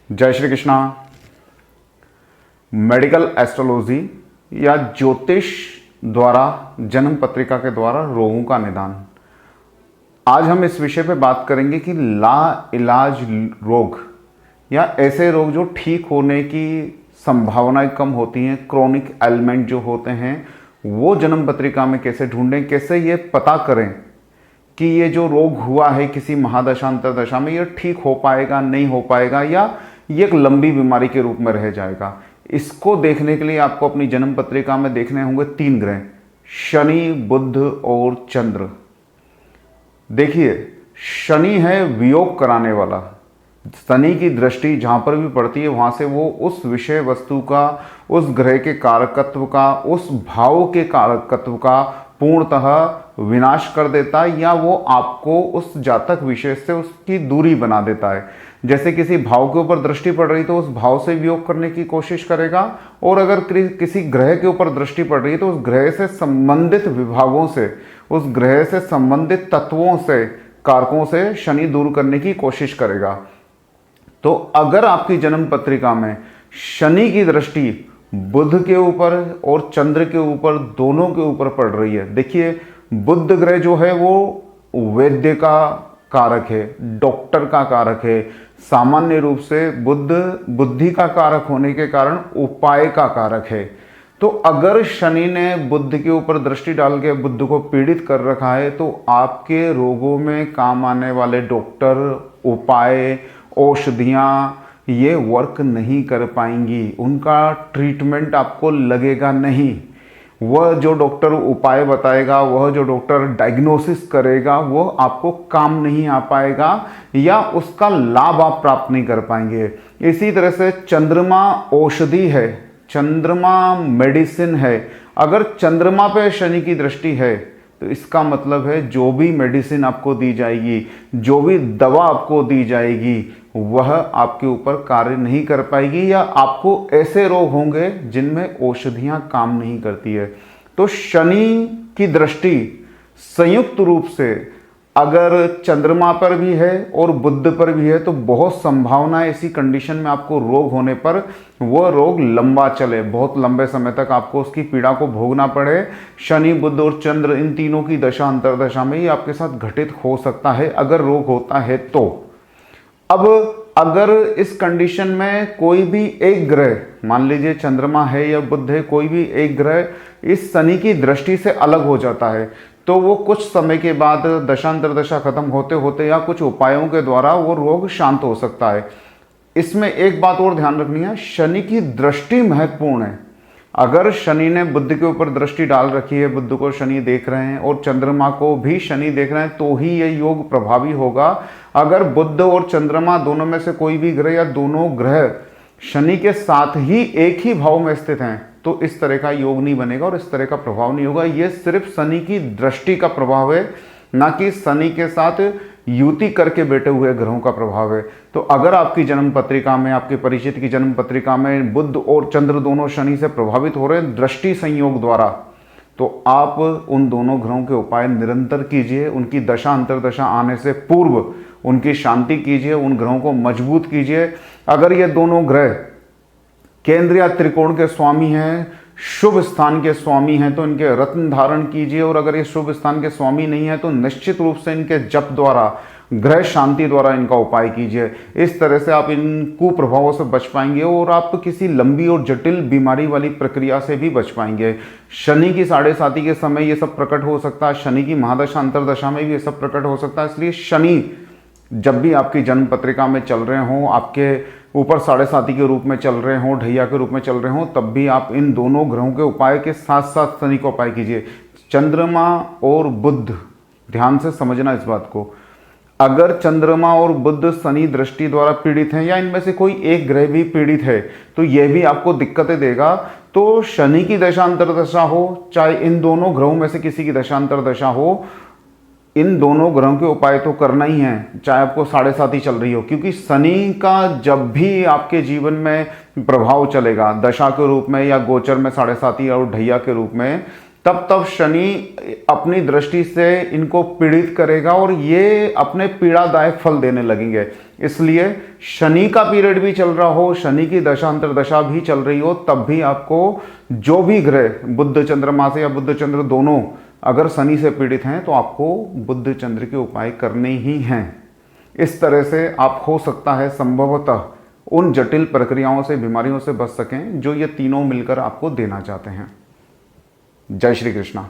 जय Shri Krishna. Medical astrology या ज्योतिष द्वारा जन्म पत्रिका के द्वारा रोगों का निदान। आज हम इस विषय पे बात करेंगे कि ला इलाज रोग या ऐसे रोग जो ठीक होने की संभावनाएं कम होती हैं, क्रोनिक एलिमेंट जो होते हैं, वो जन्म पत्रिका में कैसे ढूंढें, कैसे ये पता करें कि ये जो रोग हुआ है किसी महादशा अंतरदशा में ये ठीक हो पाएगा, नहीं हो पाएगा, या ये एक लंबी बीमारी के रूप में रह जाएगा। इसको देखने के लिए आपको अपनी जन्म पत्रिका में देखने होंगे 3 ग्रह, शनि, बुध और चंद्र। देखिए, शनि है वियोग कराने वाला। शनि की दृष्टि जहां पर भी पड़ती है वहां से वो उस विषय वस्तु का, उस ग्रह के कारकत्व का, उस भाव के कारकत्व का पूर्णतः विनाश कर देता है, या वो आपको उस जातक विषय से उसकी दूरी बना देता है। जैसे किसी भाव के ऊपर दृष्टि पड़ रही तो उस भाव से वियोग करने की कोशिश करेगा, और अगर किसी ग्रह के ऊपर दृष्टि पड़ रही है तो उस ग्रह से संबंधित विभागों से, उस ग्रह से संबंधित तत्वों से, कारकों से शनि दूर करने की कोशिश करेगा। तो अगर आपकी जन्म पत्रिका में शनि की दृष्टि बुध के ऊपर और चंद्र के ऊपर, दोनों के ऊपर पड़ रही है, देखिए बुध ग्रह जो है वो वैद्य का कारक है, डॉक्टर का कारक है। सामान्य रूप से बुध बुद्धि का कारक होने के कारण उपाय का कारक है। तो अगर शनि ने बुध के ऊपर दृष्टि डाल के बुध को पीड़ित कर रखा है तो आपके रोगों में काम आने वाले डॉक्टर, उपाय, औषधियाँ ये वर्क नहीं कर पाएंगी, उनका ट्रीटमेंट आपको लगेगा नहीं। वह जो डॉक्टर उपाय बताएगा, वह जो डॉक्टर डायग्नोसिस करेगा, वो आपको काम नहीं आ पाएगा या उसका लाभ आप प्राप्त नहीं कर पाएंगे। इसी तरह से चंद्रमा औषधि है, चंद्रमा मेडिसिन है। अगर चंद्रमा पे शनि की दृष्टि है तो इसका मतलब है जो भी मेडिसिन आपको दी जाएगी, जो भी दवा आपको दी जाएगी, वह आपके ऊपर कार्य नहीं कर पाएगी, या आपको ऐसे रोग होंगे जिनमें औषधियां काम नहीं करती है। तो शनि की दृष्टि संयुक्त रूप से अगर चंद्रमा पर भी है और बुध पर भी है तो बहुत संभावना है ऐसी कंडीशन में आपको रोग होने पर वह रोग लंबा चले, बहुत लंबे समय तक आपको उसकी पीड़ा को भोगना पड़े। शनि, बुध और चंद्र इन तीनों की दशा अंतरदशा में ही आपके साथ घटित हो सकता है अगर रोग होता है तो। अब अगर इस कंडीशन में कोई भी एक ग्रह, मान लीजिए चंद्रमा है या बुध है, कोई भी एक ग्रह इस शनि की दृष्टि से अलग हो जाता है तो वो कुछ समय के बाद दशांतरदशा खत्म होते होते या कुछ उपायों के द्वारा वो रोग शांत हो सकता है। इसमें एक बात और ध्यान रखनी है, शनि की दृष्टि महत्वपूर्ण है। अगर शनि ने बुध के ऊपर दृष्टि डाल रखी है, बुध को शनि देख रहे हैं और चंद्रमा को भी शनि देख रहे हैं, तो ही यह योग प्रभावी होगा। अगर बुध और चंद्रमा दोनों में से कोई भी ग्रह या दोनों ग्रह शनि के साथ ही एक ही भाव में स्थित हैं तो इस तरह का योग नहीं बनेगा और इस तरह का प्रभाव नहीं होगा। यह सिर्फ शनि की दृष्टि का प्रभाव है, ना कि शनि के साथ युति करके बैठे हुए ग्रहों का प्रभाव है। तो अगर आपकी जन्म पत्रिका में, आपके परिचित की जन्म पत्रिका में बुध और चंद्र दोनों शनि से प्रभावित हो रहे हैं दृष्टि संयोग द्वारा, तो आप उन दोनों ग्रहों के उपाय निरंतर कीजिए। उनकी दशा अंतरदशा आने से पूर्व उनकी शांति कीजिए, उन ग्रहों को मजबूत कीजिए। अगर ये दोनों ग्रह केंद्र या त्रिकोण के स्वामी हैं, शुभ स्थान के स्वामी हैं, तो इनके रत्न धारण कीजिए। और अगर ये शुभ स्थान के स्वामी नहीं है तो निश्चित रूप से इनके जप द्वारा, ग्रह शांति द्वारा इनका उपाय कीजिए। इस तरह से आप इन कुप्रभावों से बच पाएंगे और आप किसी लंबी और जटिल बीमारी वाली प्रक्रिया से भी बच पाएंगे। शनि की 7.5 के समय ये सब प्रकट हो सकता है, शनि की महादशा अंतरदशा में भी ये सब प्रकट हो सकता है। इसलिए शनि जब भी आपकी जन्म पत्रिका में चल रहे हों, आपके ऊपर 7.5 के रूप में चल रहे हों, ढैया के रूप में चल रहे हों, तब भी आप इन दोनों ग्रहों के उपाय के साथ साथ शनि का उपाय कीजिए। चंद्रमा और बुध, ध्यान से समझना इस बात को, अगर चंद्रमा और बुध शनि दृष्टि द्वारा पीड़ित हैं या इनमें से कोई एक ग्रह भी पीड़ित है तो यह भी आपको दिक्कतें देगा। तो शनि की दशांतरदशा हो, चाहे इन दोनों ग्रहों में से किसी की दशांतरदशा हो, इन दोनों ग्रहों के उपाय तो करना ही है, चाहे आपको 7.5 चल रही हो। क्योंकि शनि का जब भी आपके जीवन में प्रभाव चलेगा दशा के रूप में या गोचर में 7.5 और ढैया के रूप में, तब शनि अपनी दृष्टि से इनको पीड़ित करेगा और ये अपने पीड़ादायक फल देने लगेंगे। इसलिए शनि का पीरियड भी चल रहा हो, शनि की दशा अंतर्दशा भी चल रही हो, तब भी आपको जो भी ग्रह बुध चंद्रमा से या बुध चंद्र दोनों अगर शनि से पीड़ित हैं तो आपको बुध चंद्र के उपाय करने ही हैं। इस तरह से आप हो सकता है संभवतः उन जटिल प्रक्रियाओं से, बीमारियों से बच सकें जो ये तीनों मिलकर आपको देना चाहते हैं। जय श्री कृष्णा।